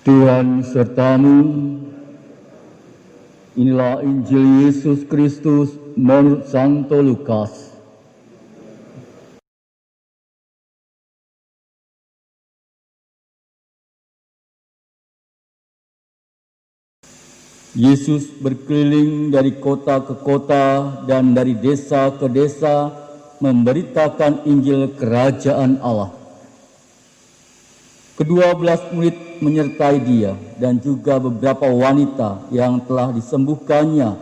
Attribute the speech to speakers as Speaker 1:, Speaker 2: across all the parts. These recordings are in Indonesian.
Speaker 1: Tuhan sertamu. Inilah Injil Yesus Kristus menurut Santo Lukas. Yesus berkeliling dari kota ke kota dan dari desa ke desa memberitakan Injil Kerajaan Allah. Kedua-belas murid menyertai dia dan juga beberapa wanita yang telah disembuhkannya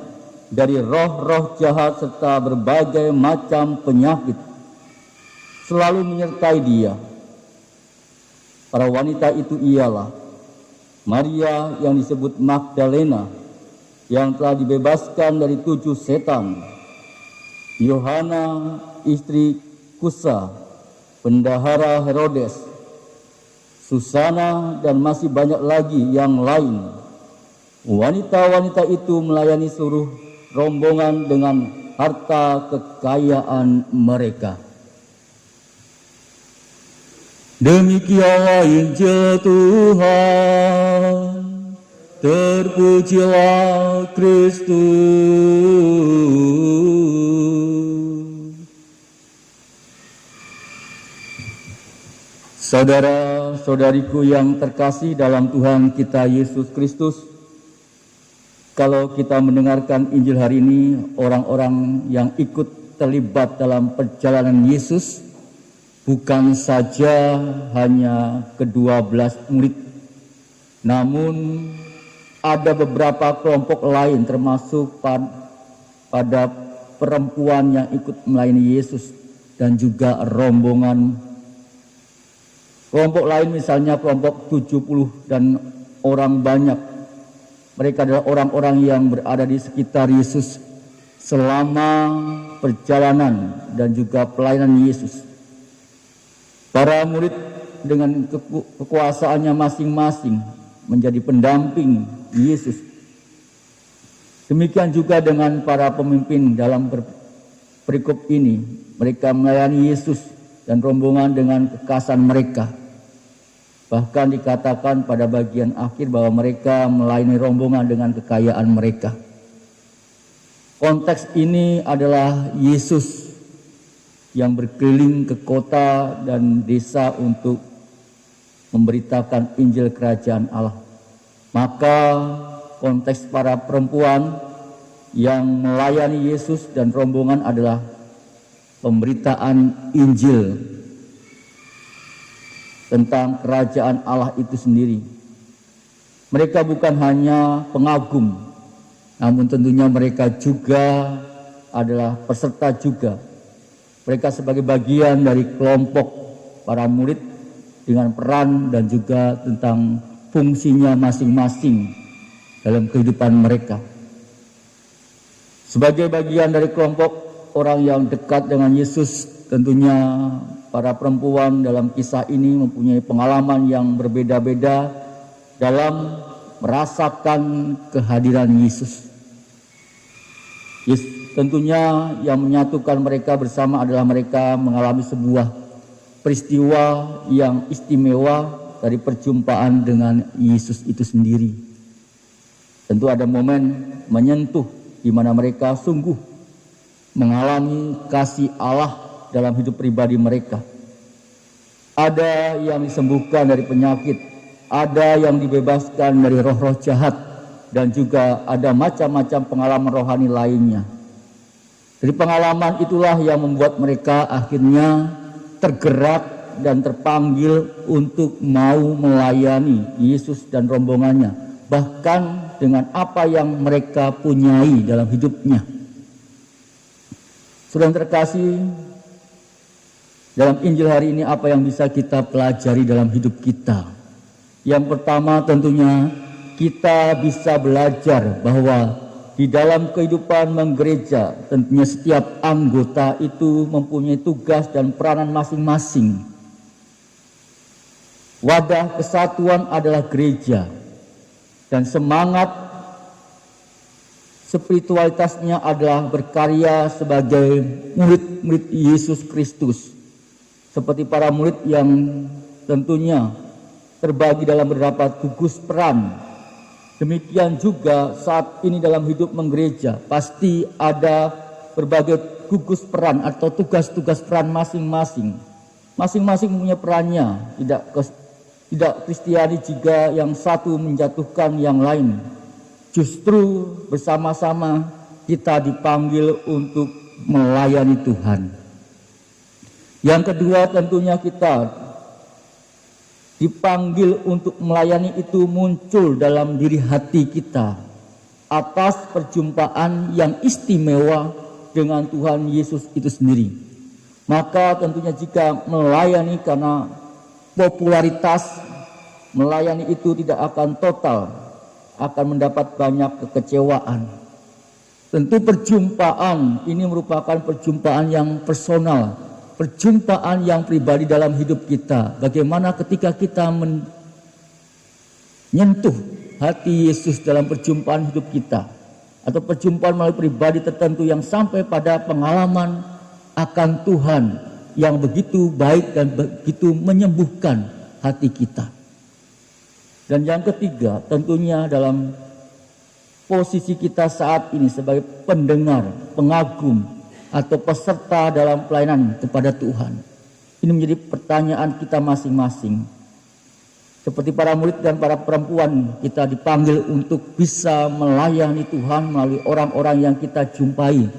Speaker 1: dari roh-roh jahat serta berbagai macam penyakit selalu menyertai dia. Para wanita itu ialah Maria yang disebut Magdalena yang telah dibebaskan dari 7 setan, Yohana istri Kusa, bendahara Herodes, Susana, dan masih banyak lagi yang lain. Wanita-wanita itu melayani seluruh rombongan dengan harta kekayaan mereka. Demikianlah Injil Tuhan. Terpujilah Kristus. Saudara-saudariku yang terkasih dalam Tuhan kita Yesus Kristus, kalau kita mendengarkan Injil hari ini, orang-orang yang ikut terlibat dalam perjalanan Yesus bukan saja hanya ke-12 murid, namun ada beberapa kelompok lain termasuk pada perempuan yang ikut melayani Yesus dan juga rombongan. Kelompok lain misalnya kelompok 70 dan orang banyak. Mereka adalah orang-orang yang berada di sekitar Yesus selama perjalanan dan juga pelayanan Yesus. Para murid dengan kekuasaannya masing-masing menjadi pendamping Yesus. Demikian juga dengan para pemimpin dalam perikop ini. Mereka melayani Yesus dan rombongan dengan kekasan mereka. Bahkan dikatakan pada bagian akhir bahwa mereka melayani rombongan dengan kekayaan mereka. Konteks ini adalah Yesus yang berkeliling ke kota dan desa untuk memberitakan Injil Kerajaan Allah. Maka konteks para perempuan yang melayani Yesus dan rombongan adalah pemberitaan Injil tentang Kerajaan Allah itu sendiri. Mereka bukan hanya pengagum, namun tentunya mereka juga adalah peserta juga. Mereka sebagai bagian dari kelompok para murid dengan peran dan juga tentang fungsinya masing-masing dalam kehidupan mereka. Sebagai bagian dari kelompok orang yang dekat dengan Yesus, tentunya para perempuan dalam kisah ini mempunyai pengalaman yang berbeda-beda dalam merasakan kehadiran Yesus. Tentunya yang menyatukan mereka bersama adalah mereka mengalami sebuah peristiwa yang istimewa dari perjumpaan dengan Yesus itu sendiri. Tentu ada momen menyentuh di mana mereka sungguh mengalami kasih Allah dalam hidup pribadi mereka. Ada yang disembuhkan dari penyakit, ada yang dibebaskan dari roh-roh jahat, dan juga ada macam-macam pengalaman rohani lainnya. Dari pengalaman itulah yang membuat mereka akhirnya tergerak dan terpanggil untuk mau melayani Yesus dan rombongannya, bahkan dengan apa yang mereka punyai dalam hidupnya. Saudara yang terkasih, dalam Injil hari ini apa yang bisa kita pelajari dalam hidup kita? Yang pertama tentunya kita bisa belajar bahwa di dalam kehidupan menggereja, tentunya setiap anggota itu mempunyai tugas dan peranan masing-masing. Wadah kesatuan adalah gereja, dan semangat spiritualitasnya adalah berkarya sebagai murid-murid Yesus Kristus. Seperti para murid yang tentunya terbagi dalam beberapa gugus peran. Demikian juga saat ini dalam hidup menggereja, pasti ada berbagai gugus peran atau tugas-tugas peran masing-masing. Masing-masing punya perannya, tidak Kristiani jika yang satu menjatuhkan yang lain. Justru bersama-sama kita dipanggil untuk melayani Tuhan. Yang kedua, tentunya kita dipanggil untuk melayani itu muncul dalam diri hati kita atas perjumpaan yang istimewa dengan Tuhan Yesus itu sendiri. Maka tentunya jika melayani karena popularitas, melayani itu tidak akan total, akan mendapat banyak kekecewaan. Tentu perjumpaan ini merupakan perjumpaan yang personal, perjumpaan yang pribadi dalam hidup kita. Bagaimana ketika kita menyentuh hati Yesus dalam perjumpaan hidup kita, atau perjumpaan melalui pribadi tertentu yang sampai pada pengalaman akan Tuhan yang begitu baik dan begitu menyembuhkan hati kita. Dan yang ketiga, tentunya dalam posisi kita saat ini sebagai pendengar, pengagum, atau peserta dalam pelayanan kepada Tuhan. Ini menjadi pertanyaan kita masing-masing. Seperti para murid dan para perempuan, kita dipanggil untuk bisa melayani Tuhan melalui orang-orang yang kita jumpai.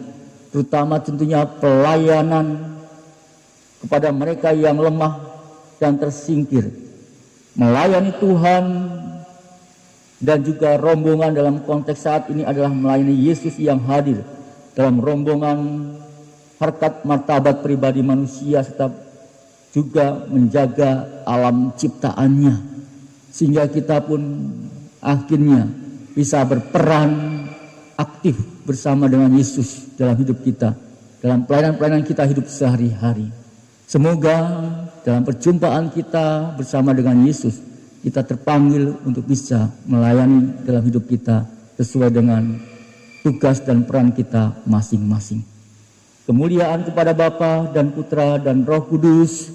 Speaker 1: Terutama tentunya pelayanan kepada mereka yang lemah dan tersingkir. Melayani Tuhan dan juga rombongan dalam konteks saat ini adalah melayani Yesus yang hadir dalam rombongan harkat martabat pribadi manusia, serta juga menjaga alam ciptaannya, sehingga kita pun akhirnya bisa berperan aktif bersama dengan Yesus dalam hidup kita, dalam pelayanan-pelayanan kita hidup sehari-hari. Semoga dalam perjumpaan kita bersama dengan Yesus, kita terpanggil untuk bisa melayani dalam hidup kita sesuai dengan tugas dan peran kita masing-masing. Kemuliaan kepada Bapa dan Putra dan Roh Kudus,